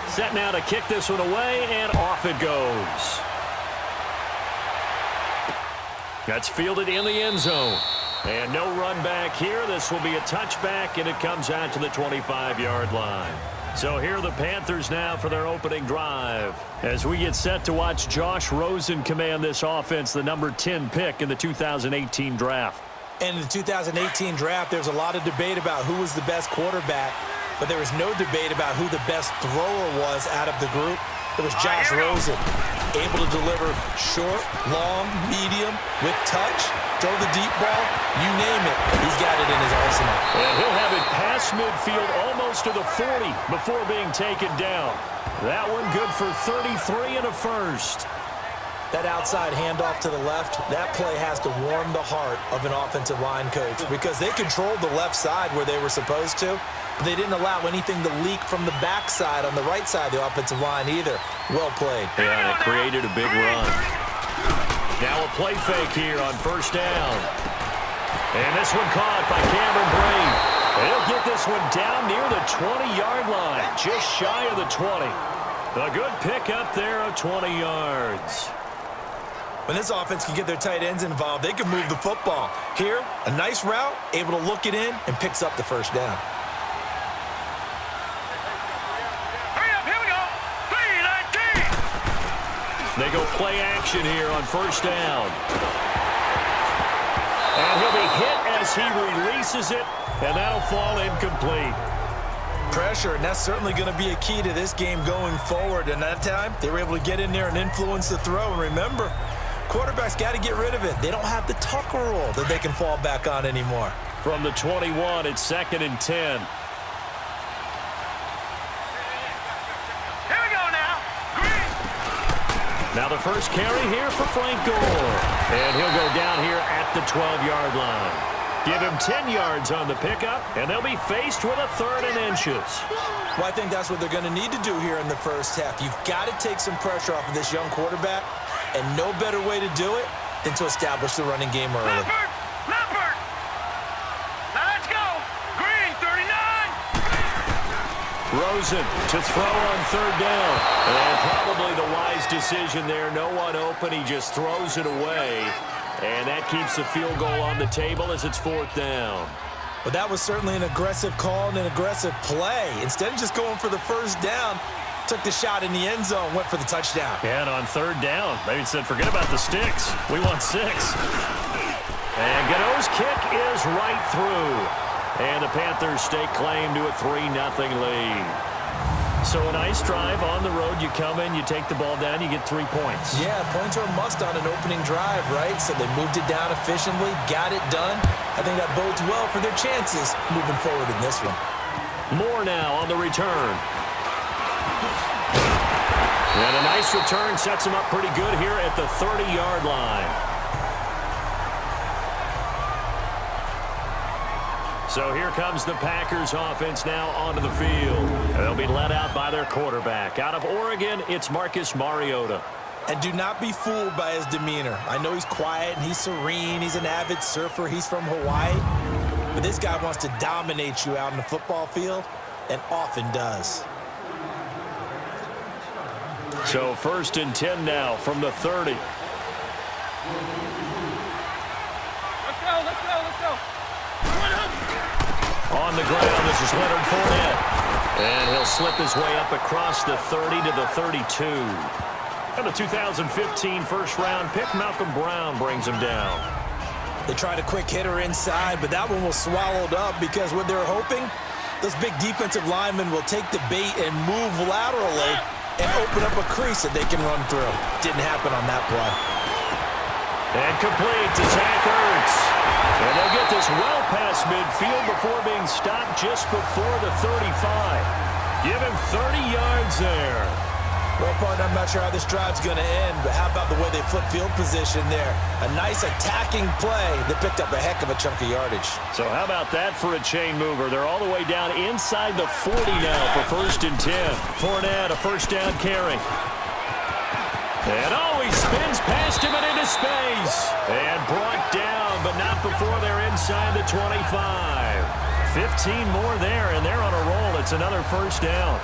Set now to kick this one away, and off it goes. That's fielded in the end zone. And no run back here. This will be a touchback, and it comes out to the 25-yard line. So here are the Panthers now for their opening drive. As we get set to watch Josh Rosen command this offense, the number 10 pick in the 2018 draft. And in the 2018 draft, there's a lot of debate about who was the best quarterback, but there was no debate about who the best thrower was out of the group. It was Josh Rosen, able to deliver short, long, medium, with touch, throw the deep ball, you name it. He's got it in his arsenal. And he'll have it past midfield almost to the 40 before being taken down. That one good for 33 and a first. That outside handoff to the left, that play has to warm the heart of an offensive line coach because they controlled the left side where they were supposed to. But they didn't allow anything to leak from the backside on the right side of the offensive line either. Well played. Yeah, and it created a big run. Now a play fake here on first down. And this one caught by Cameron Brate. He'll get this one down near the 20-yard line, just shy of the 20. A good pickup there of 20 yards. When this offense can get their tight ends involved, they can move the football. Here, a nice route, able to look it in, and picks up the first down. They go play action here on first down. And he'll be hit as he releases it, and that'll fall incomplete. Pressure, and that's certainly going to be a key to this game going forward. And that time, they were able to get in there and influence the throw. And remember, quarterbacks got to get rid of it. They don't have the Tucker rule that they can fall back on anymore. From the 21, it's 2nd and 10. Now the first carry here for Frank Gore. And he'll go down here at the 12-yard line. Give him 10 yards on the pickup, and they'll be faced with a 3rd and inches. Well, I think that's what they're going to need to do here in the first half. You've got to take some pressure off of this young quarterback, and no better way to do it than to establish the running game early. Leopard! Now let's go! Green, 39! Rosen to throw on 3rd down. And probably the wise decision there. No one open. He just throws it away. And that keeps the field goal on the table as it's 4th down. But that was certainly an aggressive call and an aggressive play. Instead of just going for the first down, took the shot in the end zone, went for the touchdown. And on 3rd down, maybe said, forget about the sticks. We want 6. And Gano's kick is right through. And the Panthers stake claim to a 3-0 lead. So a nice drive on the road. You come in, you take the ball down, you get 3 points. Yeah, points are a must on an opening drive, right? So they moved it down efficiently, got it done. I think that bodes well for their chances moving forward in this one. More now on the return. And a nice return sets him up pretty good here at the 30-yard line. So here comes the Packers offense now onto the field. They'll be led out by their quarterback. Out of Oregon, it's Marcus Mariota. And do not be fooled by his demeanor. I know he's quiet and he's serene. He's an avid surfer. He's from Hawaii. But this guy wants to dominate you out in the football field and often does. So 1st and 10 now from the 30. Let's go. On the ground, this is Leonard Fournette. And he'll slip his way up across the 30 to the 32. And the 2015 first-round pick, Malcolm Brown, brings him down. They tried a quick hitter inside, but that one was swallowed up because what they're hoping, those big defensive linemen will take the bait and move laterally and open up a crease that they can run through. Didn't happen on that play. And complete to Zach Ertz. And they'll get this well past midfield before being stopped just before the 35. Give him 30 yards there. Well, partner, I'm not sure how this drive's going to end, but how about the way they flip field position there? A nice attacking play that picked up a heck of a chunk of yardage. So how about that for a chain mover? They're all the way down inside the 40 now for 1st and 10. Fournette, a first down carry. And he spins past him and into space. And brought down, but not before they're inside the 25. 15 more there, and they're on a roll. It's another first down.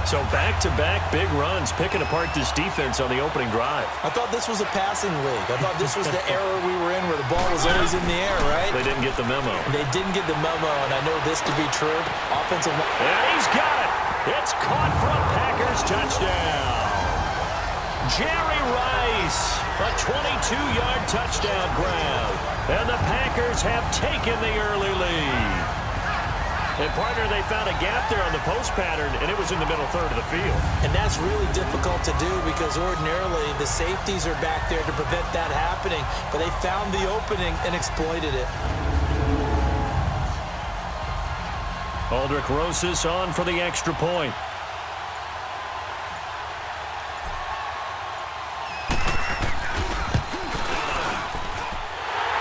So back-to-back big runs, picking apart this defense on the opening drive. I thought this was a passing league. I thought this was the era we were in where the ball was always in the air, right? They didn't get the memo. They didn't get the memo, and I know this to be true. Offensive line. And he's got it. It's caught for a Packers touchdown. Jerry Rice, a 22-yard touchdown grab. And the Packers have taken the early lead. And, partner, they found a gap there on the post pattern, and it was in the middle third of the field. And that's really difficult to do because ordinarily the safeties are back there to prevent that happening. But they found the opening and exploited it. Aldrich Rosas on for the extra point.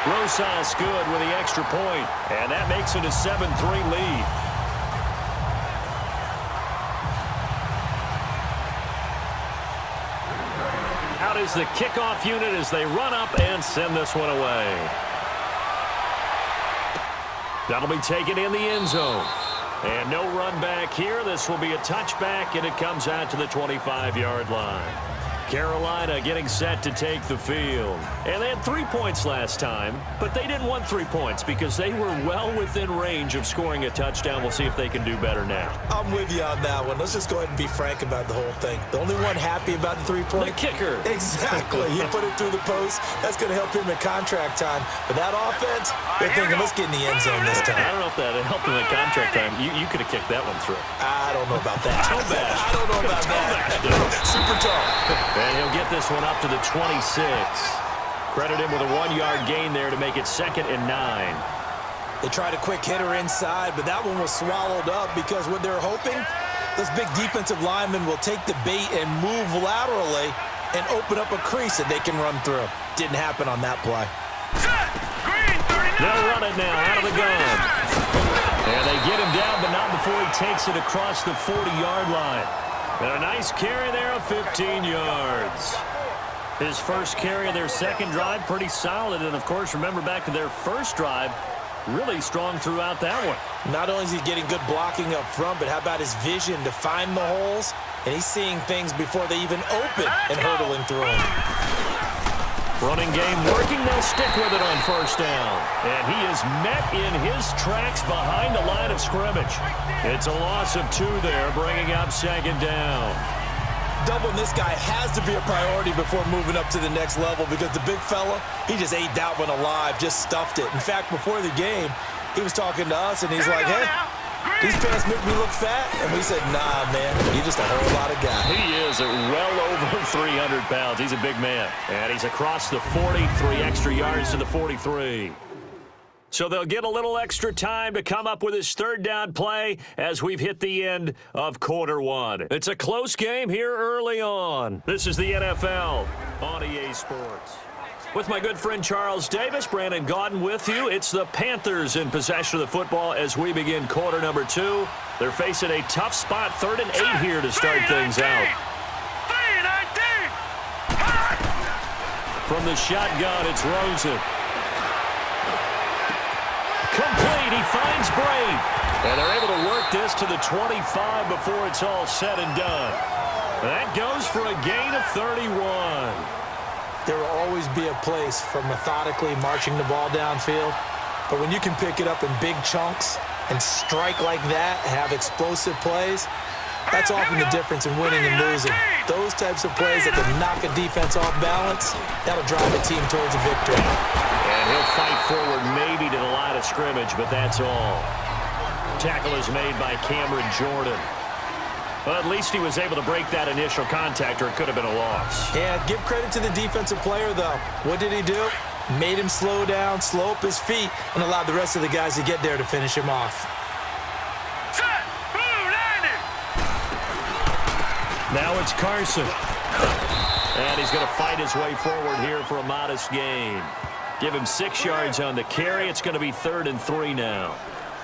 Rosas good with the extra point, and that makes it a 7-3 lead. Out is the kickoff unit as they run up and send this one away. That'll be taken in the end zone. And no run back here. This will be a touchback, and it comes out to the 25-yard line. Carolina getting set to take the field. And they had 3 points last time, but they didn't want 3 points because they were well within range of scoring a touchdown. We'll see if they can do better now. I'm with you on that one. Let's just go ahead and be frank about the whole thing. The only one happy about the 3-point. The kicker. Exactly. He put it through the post. That's going to help him in contract time. But that offense, they're thinking, let's get in the end zone this time. I don't know if that helped him in contract time. You could have kicked that one through. I don't know about that. Toe bash. I don't know about that. Super tall. And he'll get this one up to the 26. Credit him with a 1-yard gain there to make it 2nd and 9. They tried a quick hitter inside, but that one was swallowed up because what they're hoping, those big defensive linemen will take the bait and move laterally and open up a crease that they can run through. Didn't happen on that play. They'll run it now out of the gun. And they get him down, but not before he takes it across the 40-yard line. And a nice carry there of 15 yards. His first carry of their second drive, pretty solid. And, of course, remember back to their first drive, really strong throughout that one. Not only is he getting good blocking up front, but how about his vision to find the holes? And he's seeing things before they even open and hurdling through them. Running game working. They'll stick with it on first down. And he is met in his tracks behind the line of scrimmage. It's a loss of 2 there, bringing up 2nd down. Doubling this guy has to be a priority before moving up to the next level because the big fella, he just ate that one alive, just stuffed it. In fact, before the game, he was talking to us, and he's like, hey, these pants make me look fat. And we said, nah, man, you're just a whole lot of guy. He is well over 300 pounds. He's a big man. And he's across the 40, 3 extra yards to the 43. So they'll get a little extra time to come up with his 3rd down play as we've hit the end of quarter 1. It's a close game here early on. This is the NFL on EA Sports. With my good friend Charles Davis, Brandon Gaudin with you. It's the Panthers in possession of the football as we begin quarter number 2. They're facing a tough spot, 3rd and 8 here to start things out. From the shotgun, it's Rosen. Complete, he finds Braid. And they're able to work this to the 25 before it's all said and done. That goes for a gain of 31. There will always be a place for methodically marching the ball downfield. But when you can pick it up in big chunks and strike like that, have explosive plays, that's often the difference in winning and losing. Those types of plays that can knock a defense off balance, that'll drive a team towards a victory. And he'll fight forward maybe to the line of scrimmage, but that's all. Tackle is made by Cameron Jordan. Well, at least he was able to break that initial contact, or it could have been a loss. Yeah, give credit to the defensive player, though. What did he do? Made him slow down, slow up his feet, and allowed the rest of the guys to get there to finish him off. Now it's Carson. And he's going to fight his way forward here for a modest gain. Give him 6 yards on the carry. It's going to be 3rd and 3 now.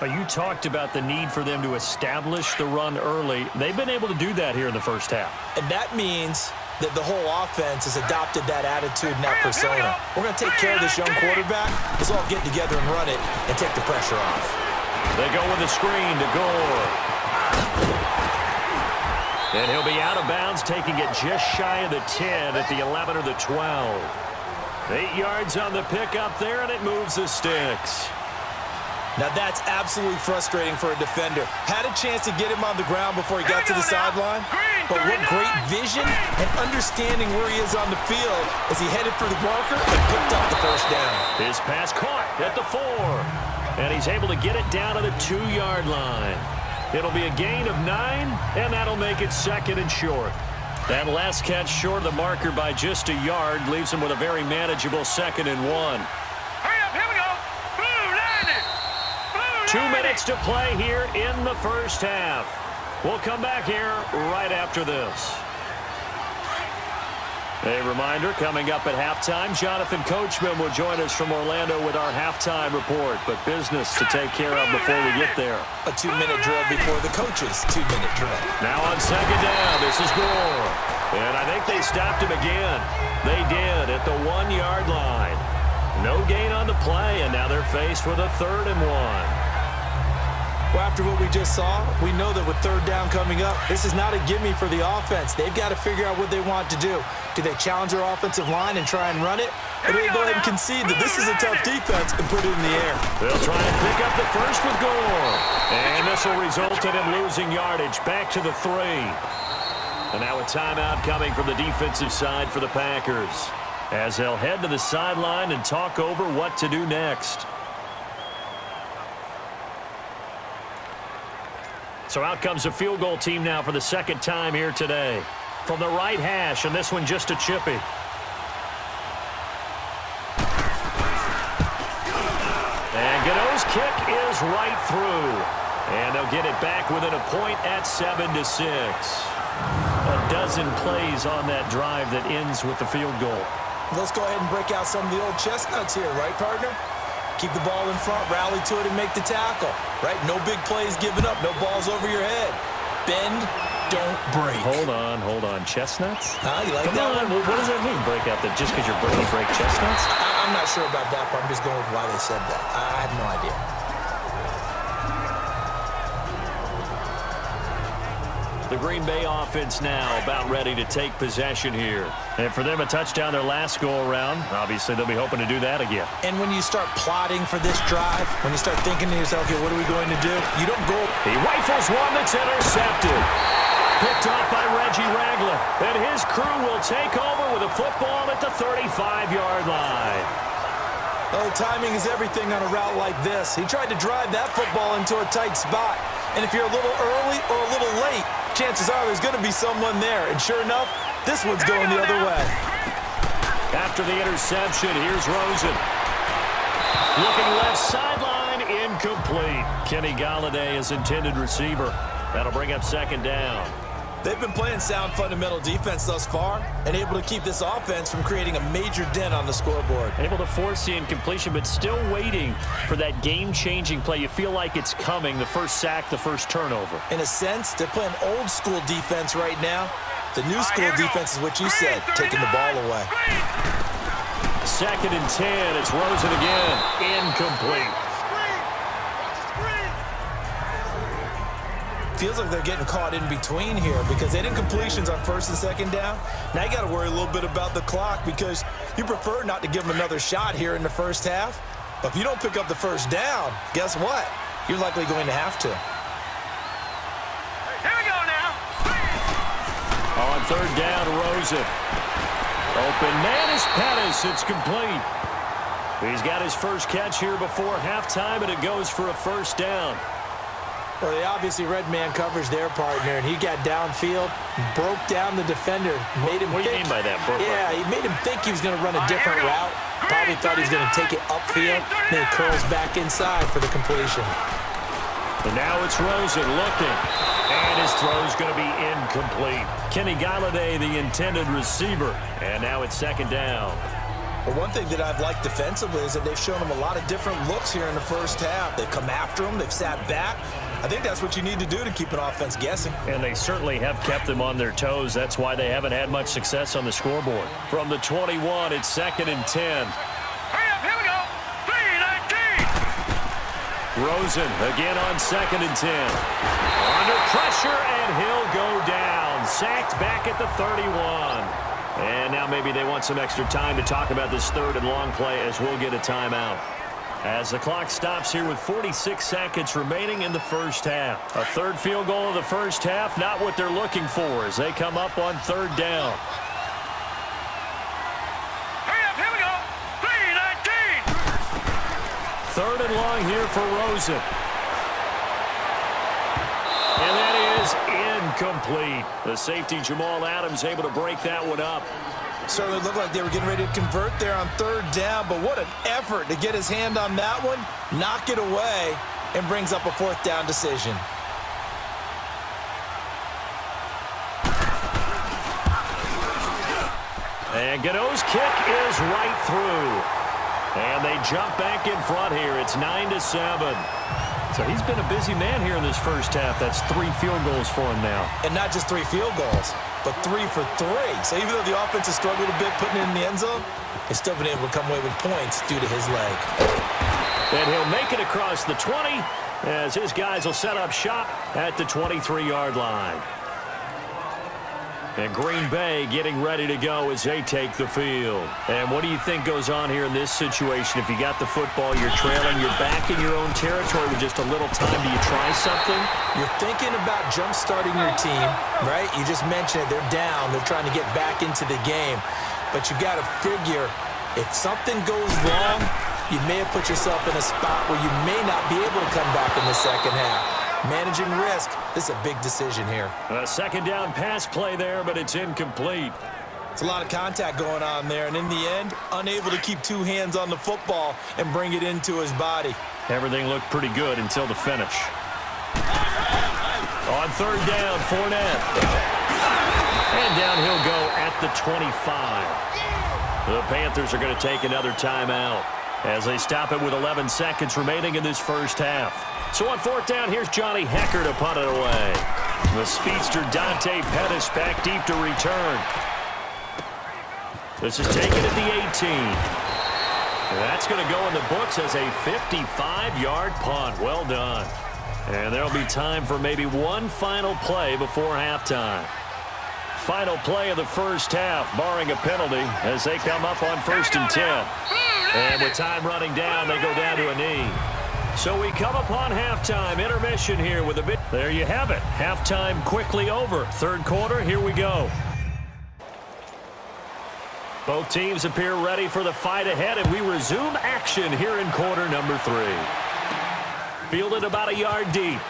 You talked about the need for them to establish the run early. They've been able to do that here in the first half. And that means that the whole offense has adopted that attitude and that persona. We're going to take care of this young quarterback. Let's all get together and run it and take the pressure off. They go with a screen to Gore. And he'll be out of bounds, taking it just shy of the 10 at the 11 or the 12. 8 yards on the pickup there, and it moves the sticks. Now that's absolutely frustrating for a defender. Had a chance to get him on the ground before he got to the sideline, but what great vision and understanding where he is on the field as he headed for the marker and picked up the first down. His pass caught at the 4, and he's able to get it down to the 2-yard line. It'll be a gain of 9, and that'll make it 2nd and short. That last catch short of the marker by just a yard leaves him with a very manageable 2nd and 1. Hurry up, here we go. Blue line it. 2 minutes to play here in the first half. We'll come back here right after this. A reminder, coming up at halftime, Jonathan Coachman will join us from Orlando with our halftime report, but business to take care of before we get there. A 2-minute drill before the coach's 2-minute drill. Now on 2nd down, this is Gore. And I think they stopped him again. They did at the 1-yard line. No gain on the play, and now they're faced with a 3rd and 1. Well, after what we just saw, we know that with 3rd down coming up, this is not a gimme for the offense. They've got to figure out what they want to do. Do they challenge their offensive line and try and run it? Or do they go ahead and concede that this is a tough defense and put it in the air? They'll try and pick up the first with Gore. And this will result in him losing yardage back to the 3. And now a timeout coming from the defensive side for the Packers, as they'll head to the sideline and talk over what to do next. So out comes the field goal team now for the 2nd time here today. From the right hash, and this one just a chippy. And Gano's kick is right through. And they'll get it back within a point at 7-6. A dozen plays on that drive that ends with the field goal. Let's go ahead and break out some of the old chestnuts here, right, partner? Keep the ball in front, rally to it, and make the tackle, right? No big plays given up, no balls over your head. Bend, don't break. Hold on. Chestnuts? You like Come that on. one? What does that mean, break out? That just because you're breaking, break chestnuts? I'm not sure about that, but I'm just going with why they said that. I have no idea. The Green Bay offense now about ready to take possession here. And for them, a touchdown their last go-around. Obviously, they'll be hoping to do that again. And when you start plotting for this drive, when you start thinking to yourself, okay, what are we going to do? You don't go. He rifles one that's intercepted. Picked off by Reggie Ragland. And his crew will take over with a football at the 35-yard line. Oh, timing is everything on a route like this. He tried to drive that football into a tight spot. And if you're a little early or a little late, chances are there's going to be someone there. And sure enough, this one's going the other way. After the interception, here's Rosen. Looking left sideline, incomplete. Kenny Galladay is intended receiver. That'll bring up 2nd down. They've been playing sound fundamental defense thus far and able to keep this offense from creating a major dent on the scoreboard. Able to force the incompletion, but still waiting for that game-changing play. You feel like it's coming, the first sack, the first turnover. In a sense, they're playing old-school defense right now. The new-school defense is what you said, taking the ball away. 2nd and 10. It's Rosen again. Incomplete. Feels like they're getting caught in between here because they didn't completions on 1st and 2nd down. Now you got to worry a little bit about the clock because you prefer not to give them another shot here in the first half. But if you don't pick up the first down, guess what? You're likely going to have to. Here we go now. On 3rd down, Rosen. Open man is Pettis. It's complete. He's got his first catch here before halftime, and it goes for a first down. Well, they obviously read man coverage their partner, and he got downfield, broke down the defender, made him What do you mean by that, Brooke? Yeah, he made him think he was going to run a different route. Probably thought he was going to take it upfield. Then he curls back inside for the completion. And now it's Rosen looking. And his throw's going to be incomplete. Kenny Galladay, the intended receiver. And now it's 2nd down. Well, one thing that I've liked defensively is that they've shown him a lot of different looks here in the first half. They've come after him. They've sat back. I think that's what you need to do to keep an offense guessing. And they certainly have kept them on their toes. That's why they haven't had much success on the scoreboard. From the 21, it's 2nd and 10. Hurry up, here we go. 3:19. Rosen again on 2nd and 10. Under pressure, and he'll go down. Sacked back at the 31. And now maybe they want some extra time to talk about this 3rd and long play as we'll get a timeout. As the clock stops here with 46 seconds remaining in the first half. A 3rd field goal of the first half, not what they're looking for as they come up on 3rd down. Hurry up, here we go. 3-19. 3rd and long here for Rosen. And that is incomplete. The safety Jamal Adams able to break that one up. Certainly looked like they were getting ready to convert there on 3rd down, but what an effort to get his hand on that one, knock it away, and brings up a 4th down decision. And Gano's kick is right through. And they jump back in front here. It's 9-7. So he's been a busy man here in this first half. That's 3 field goals for him now. And not just 3 field goals, but 3 for 3. So even though the offense has struggled a bit putting it in the end zone, he's still been able to come away with points due to his leg. And he'll make it across the 20 as his guys will set up shop at the 23-yard line. And Green Bay getting ready to go as they take the field. And what do you think goes on here in this situation? If you got the football, you're trailing, you're back in your own territory with just a little time. Do you try something? You're thinking about jump-starting your team, right? You just mentioned it. They're down. They're trying to get back into the game. But you got to figure if something goes wrong, you may have put yourself in a spot where you may not be able to come back in the second half. Managing risk, this is a big decision here. A 2nd down pass play there, but it's incomplete. It's a lot of contact going on there, and in the end, unable to keep 2 hands on the football and bring it into his body. Everything looked pretty good until the finish. On 3rd down, Fournette. And down he'll go at the 25. The Panthers are going to take another timeout as they stop it with 11 seconds remaining in this first half. So on 4th down, here's Johnny Hecker to punt it away. The speedster Dante Pettis back deep to return. This is taken at the 18. And that's going to go in the books as a 55-yard punt. Well done. And there'll be time for maybe one final play before halftime. Final play of the first half, barring a penalty, as they come up on 1st and 10. And with time running down, they go down to a knee. So we come upon halftime, intermission here with a bit. There you have it. Halftime quickly over. 3rd quarter, here we go. Both teams appear ready for the fight ahead, and we resume action here in quarter number 3. Fielded about a yard deep.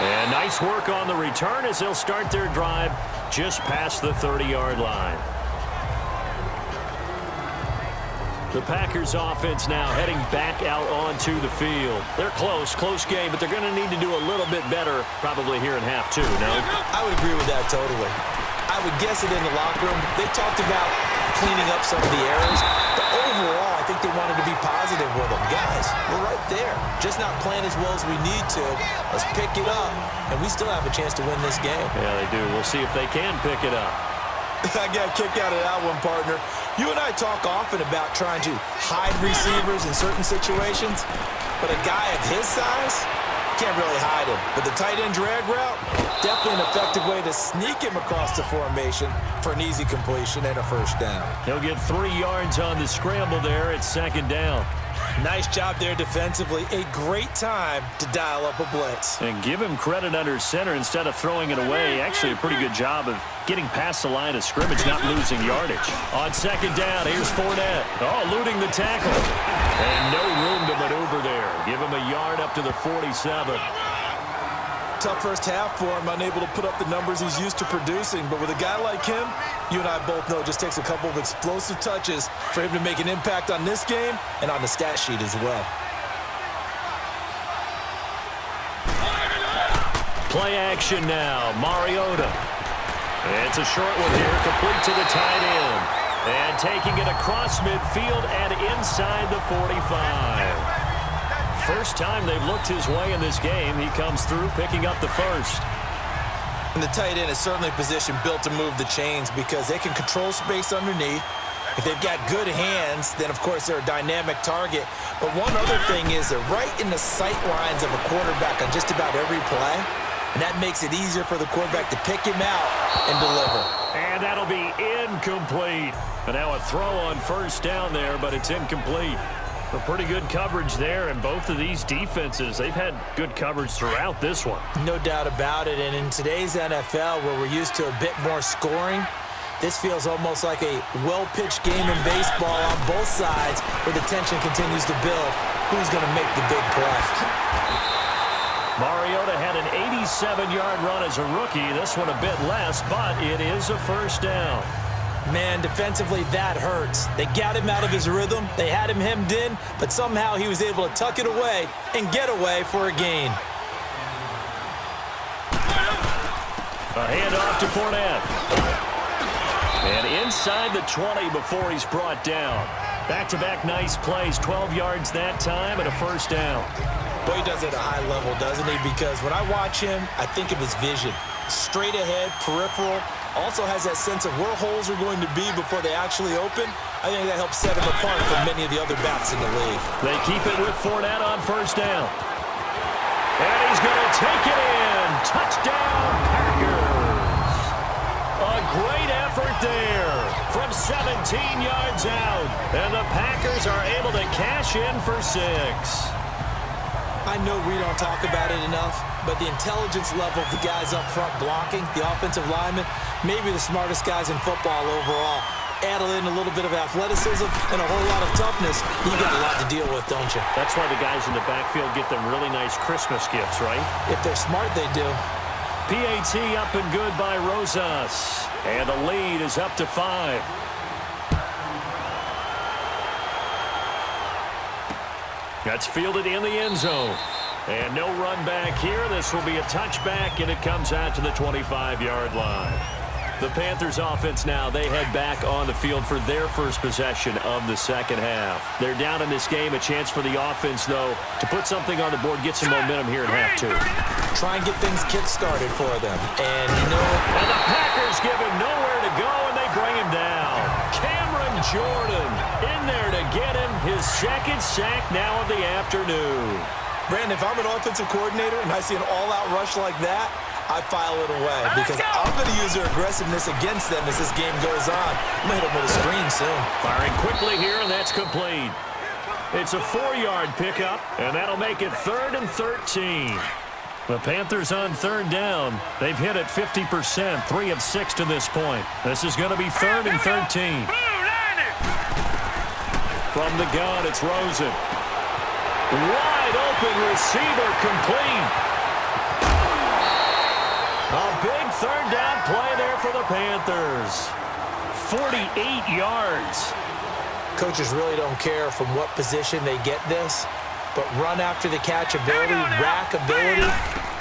And nice work on the return as they'll start their drive just past the 30-yard line. The Packers offense now heading back out onto the field. They're close game, but they're going to need to do a little bit better probably here in half 2, no? I would agree with that totally. I would guess it in the locker room. They talked about cleaning up some of the errors, but overall, I think they wanted to be positive with them. Guys, we're right there. Just not playing as well as we need to. Let's pick it up, and we still have a chance to win this game. Yeah, they do. We'll see if they can pick it up. I got a kick out of that one, partner. You and I talk often about trying to hide receivers in certain situations, but a guy of his size can't really hide him. But the tight end drag route, definitely an effective way to sneak him across the formation for an easy completion and a 1st down. He'll get 3 yards on the scramble there at 2nd down. Nice job there defensively. A great time to dial up a blitz. And give him credit under center instead of throwing it away. Actually a pretty good job of getting past the line of scrimmage, not losing yardage. On 2nd down, here's Fournette. Oh, eluding the tackle. And no room to maneuver there. Give him a yard up to the 47. Tough first half for him, unable to put up the numbers he's used to producing. But with a guy like him, you and I both know it just takes a couple of explosive touches for him to make an impact on this game and on the stat sheet as well. Play action now, Mariota. It's a short one here, complete to the tight end. And taking it across midfield and inside the 45. First time they've looked his way in this game. He comes through picking up the 1st. And the tight end is certainly a position built to move the chains because they can control space underneath. If they've got good hands, then, of course, they're a dynamic target. But one other thing is they're right in the sight lines of a quarterback on just about every play, and that makes it easier for the quarterback to pick him out and deliver. And that'll be incomplete. And now a throw on first down there, but it's incomplete. A pretty good coverage there, and both of these defenses, they've had good coverage throughout this one. No doubt about it, and in today's NFL, where we're used to a bit more scoring, this feels almost like a well-pitched game in baseball on both sides where the tension continues to build. Who's going to make the big play? Mariota had an 87-yard run as a rookie. This one a bit less, but it is a first down. Man, defensively, that hurts. They got him out of his rhythm. They had him hemmed in, but somehow he was able to tuck it away and get away for a gain. A handoff to Fournette. And inside the 20 before he's brought down. Back-to-back nice plays, 12 yards that time and a first down. Boy, he does it at a high level, doesn't he? Because when I watch him, I think of his vision. Straight ahead, peripheral, also has that sense of where holes are going to be before they actually open. I think that helps set him apart from many of the other backs in the league. They keep it with Fournette on first down. And he's going to take it in. Touchdown, Packers. A great effort there from 17 yards out. And the Packers are able to cash in for 6. I know we don't talk about it enough, but the intelligence level of the guys up front blocking, the offensive linemen, maybe the smartest guys in football overall. Add in a little bit of athleticism and a whole lot of toughness, you got a lot to deal with, don't you? That's why the guys in the backfield get them really nice Christmas gifts, right? If they're smart, they do. PAT up and good by Rosas. And the lead is up to 5. That's fielded in the end zone. And no run back here. This will be a touchback, and it comes out to the 25-yard line. The Panthers offense now, they head back on the field for their first possession of the second half. They're down in this game. A chance for the offense, though, to put something on the board, get some momentum here at half 2. Try and get things kick-started for them. And you know what? And the Packers give him nowhere to go, and they bring him down. Cameron Jordan in there to get him his second sack now of the afternoon. Brandon, if I'm an offensive coordinator and I see an all-out rush like that, I file it away because I'm going to use their aggressiveness against them as this game goes on. I'm going to hit them with a screen soon. Firing quickly here, and that's complete. It's a 4-yard pickup, and that'll make it 3rd and 13. The Panthers on third down. They've hit it 50%, 3 of 6 to this point. This is going to be 3rd and 13. From the gun, it's Rosen. Wide open receiver, complete. A big third down play there for the Panthers. 48 yards. Coaches really don't care from what position they get this, but run after the catch ability, rack ability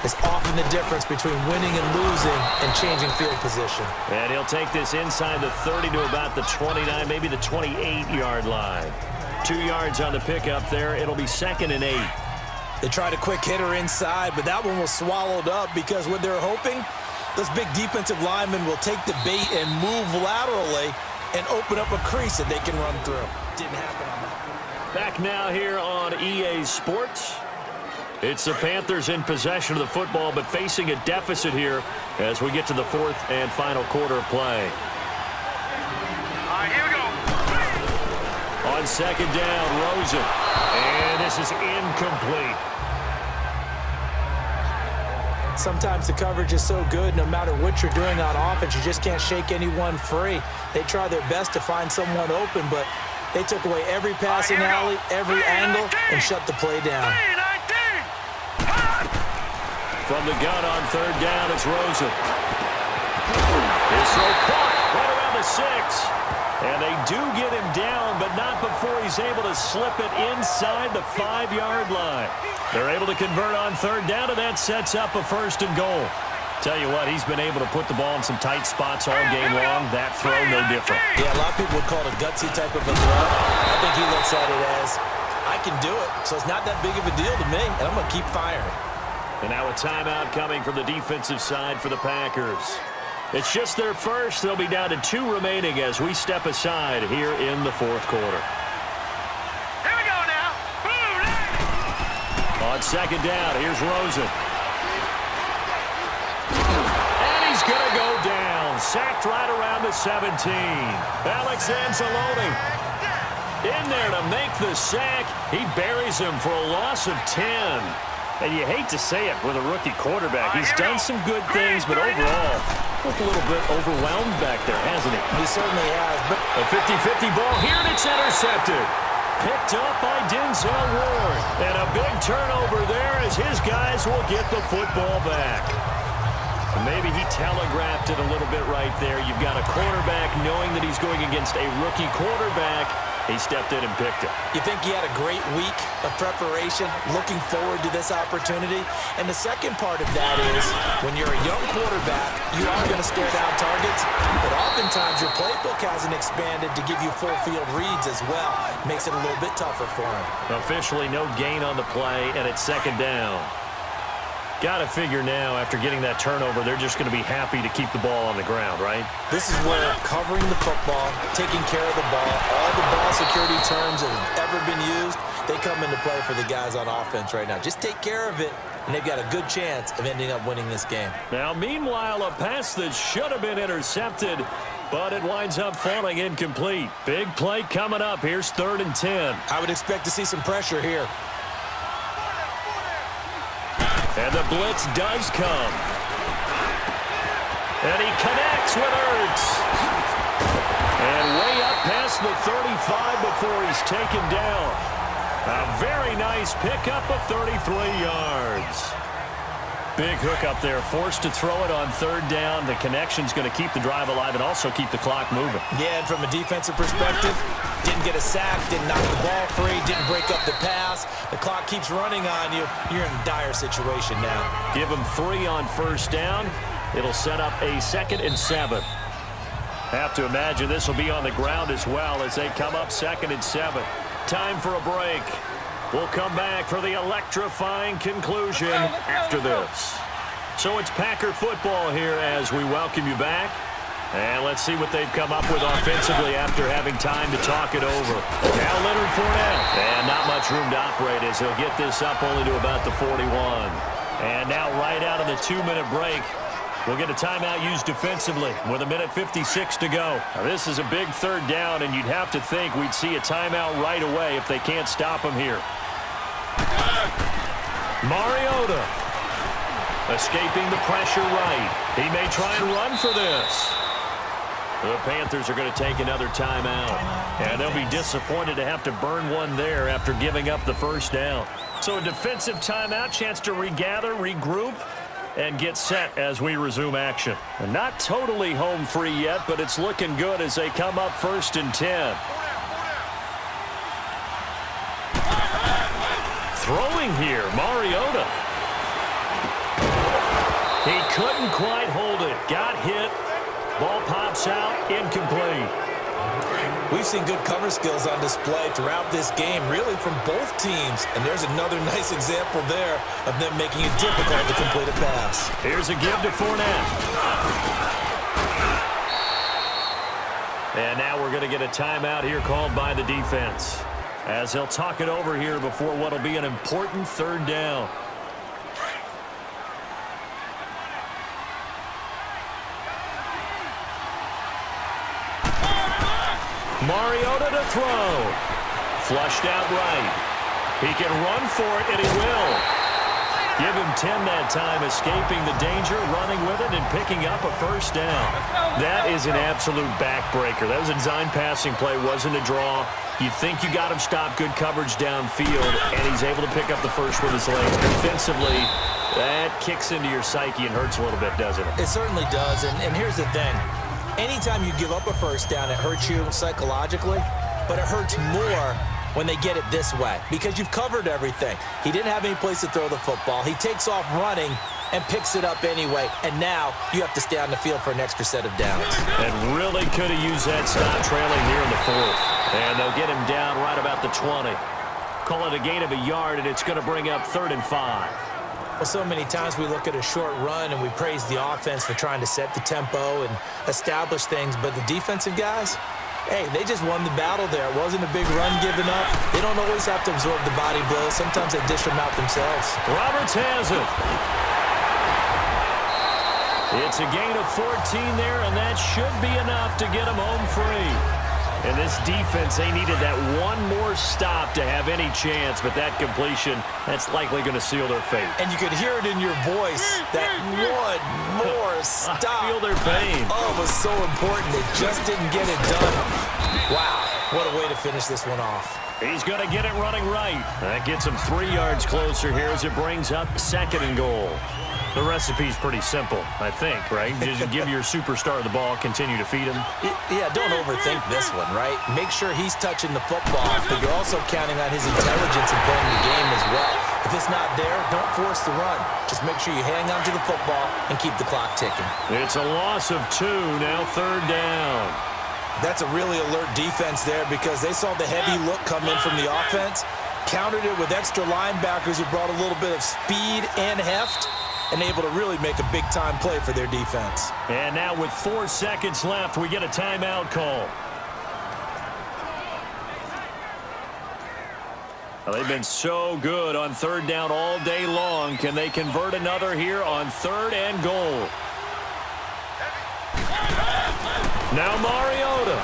is often the difference between winning and losing and changing field position. And he'll take this inside the 30 to about the 29, maybe the 28-yard line. 2 yards on the pickup there. It'll be 2nd and 8. They tried a quick hitter inside, but that one was swallowed up because what they're hoping, those big defensive linemen will take the bait and move laterally and open up a crease that they can run through. Didn't happen on that. Back now here on EA Sports. It's the Panthers in possession of the football, but facing a deficit here as we get to the 4th and final quarter of play. All right, here we go. On second down, Rosen. And this is incomplete. Sometimes the coverage is so good, no matter what you're doing on offense, you just can't shake anyone free. They try their best to find someone open, but they took away every passing alley, every angle, and shut the play down. From the gun on third down, it's Rosen. His throw caught right around the 6. And they do get him down, but not before he's able to slip it inside the 5-yard line. They're able to convert on third down, and that sets up a 1st and goal. Tell you what, he's been able to put the ball in some tight spots all game long. That throw, no different. Yeah, a lot of people would call it a gutsy type of a throw. I think he looks at it as, I can do it, so it's not that big of a deal to me, and I'm going to keep firing. And now a timeout coming from the defensive side for the Packers. It's just their first. They'll be down to 2 remaining as we step aside here in the fourth quarter. Here we go now. Boom. On second down, here's Rosen. And he's going to go down. Sacked right around the 17. Alex Anzalone in there to make the sack. He buries him for a loss of 10. And you hate to say it with a rookie quarterback. He's done some good things, but overall, looked a little bit overwhelmed back there, hasn't he? He certainly has. But a 50-50 ball here, and it's intercepted. Picked up by Denzel Ward. And a big turnover there as his guys will get the football back. Maybe he telegraphed it a little bit right there. You've got a cornerback knowing that he's going against a rookie quarterback. He stepped in and picked it. You think he had a great week of preparation, looking forward to this opportunity? And the second part of that is, when you're a young quarterback, you are going to stare down targets, but oftentimes your playbook hasn't expanded to give you full field reads as well. Makes it a little bit tougher for him. Officially no gain on the play, and it's second down. Got to figure now, after getting that turnover, they're just going to be happy to keep the ball on the ground, right? This is where covering the football, taking care of the ball, all the ball security terms that have ever been used, they come into play for the guys on offense right now. Just take care of it, and they've got a good chance of ending up winning this game. Now, meanwhile, a pass that should have been intercepted, but it winds up falling incomplete. Big play coming up. Here's 3rd and 10. I would expect to see some pressure here. And the blitz does come. And he connects with Ertz. And way up past the 35 before he's taken down. A very nice pickup of 33 yards. Big hook up there, forced to throw it on 3rd down. The connection's going to keep the drive alive and also keep the clock moving. Yeah, and from a defensive perspective, didn't get a sack, didn't knock the ball free, didn't break up the pass. The clock keeps running on you. You're in a dire situation now. Give him 3 on 1st down. It'll set up a 2nd and 7. Have to imagine this will be on the ground as well as they come up 2nd and 7. Time for a break. We'll come back for the electrifying conclusion after this. So it's Packer football here as we welcome you back. And let's see what they've come up with offensively after having time to talk it over. Now Leonard Fournette. And not much room to operate as he'll get this up only to about the 41. And now right out of the 2-minute break, we'll get a timeout used defensively with 1:56 to go. Now, this is a big 3rd down, and you'd have to think we'd see a timeout right away if they can't stop him here. Mariota escaping the pressure right. He may try and run for this. The Panthers are going to take another timeout, and they'll be disappointed to have to burn one there after giving up the 1st down. So a defensive timeout, chance to regather, regroup, and get set as we resume action. And not totally home free yet, but it's looking good as they come up 1st and 10. Throwing here, Mariota. He couldn't quite hold it. Got hit. Ball pops out. Incomplete. We've seen good cover skills on display throughout this game, really from both teams. And there's another nice example there of them making it difficult to complete a pass. Here's a give to Fournette. And now we're going to get a timeout here called by the defense, as they'll talk it over here before what will be an important 3rd down. Mariota to throw. Flushed out right. He can run for it, and he will. Give him 10 that time, escaping the danger, running with it, and picking up a 1st down. That is an absolute backbreaker. That was a design passing play, wasn't a draw. You think you got him stopped, good coverage downfield, and he's able to pick up the 1st with his legs. Defensively, that kicks into your psyche and hurts a little bit, doesn't it? It certainly does, and here's the thing. Anytime you give up a 1st down, it hurts you psychologically, but it hurts more when they get it this way because you've covered everything. He didn't have any place to throw the football. He takes off running and picks it up anyway, and now you have to stay on the field for an extra set of downs. And really could have used that stop trailing here in the 4th. And they'll get him down right about the 20. Call it a gain of a yard, and it's going to bring up 3rd and 5. Well, so many times we look at a short run and we praise the offense for trying to set the tempo and establish things, but the defensive guys, hey, they just won the battle there. It wasn't a big run given up. They don't always have to absorb the body blows. Sometimes they dish them out themselves. Roberts has it. It's a gain of 14 there, and that should be enough to get them home free. And this defense, they needed that one more stop to have any chance, but that completion, that's likely going to seal their fate. And you could hear it in your voice, that one more stop. I feel their pain. Oh, it was so important. They just didn't get it done. Wow, what a way to finish this one off. He's going to get it running right. That gets him 3 yards closer here as it brings up 2nd and goal. The recipe's pretty simple, I think, right? Just give your superstar the ball, continue to feed him. Yeah, don't overthink this one, right? Make sure he's touching the football, but you're also counting on his intelligence in playing the game as well. If it's not there, don't force the run. Just make sure you hang on to the football and keep the clock ticking. It's a loss of 2, now 3rd down. That's a really alert defense there because they saw the heavy look come in from the offense, countered it with extra linebackers who brought a little bit of speed and heft, and able to really make a big-time play for their defense. And now with 4 seconds left, we get a timeout call. Well, they've been so good on 3rd down all day long. Can they convert another here on 3rd and goal? Now Mariota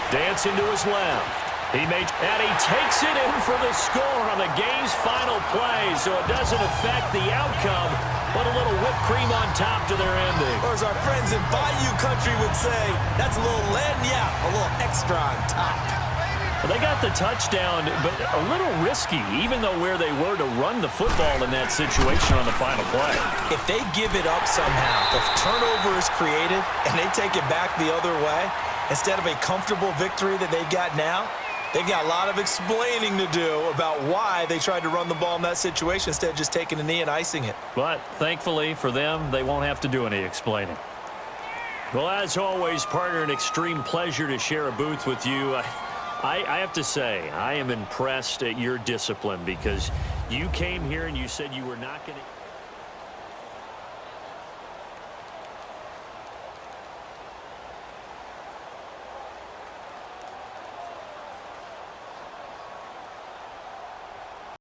dancing to his left. And he takes it in for the score on the game's final play, so it doesn't affect the outcome, but a little whipped cream on top to their ending. Or as our friends in Bayou Country would say, that's a little lagniappe, a little extra on top. Well, they got the touchdown, but a little risky, even though where they were to run the football in that situation on the final play. If they give it up somehow, if turnover is created and they take it back the other way, instead of a comfortable victory that they got now, they've got a lot of explaining to do about why they tried to run the ball in that situation instead of just taking a knee and icing it. But thankfully for them, they won't have to do any explaining. Well, as always, partner, an extreme pleasure to share a booth with you. I have to say, I am impressed at your discipline because you came here and you said you were not going to...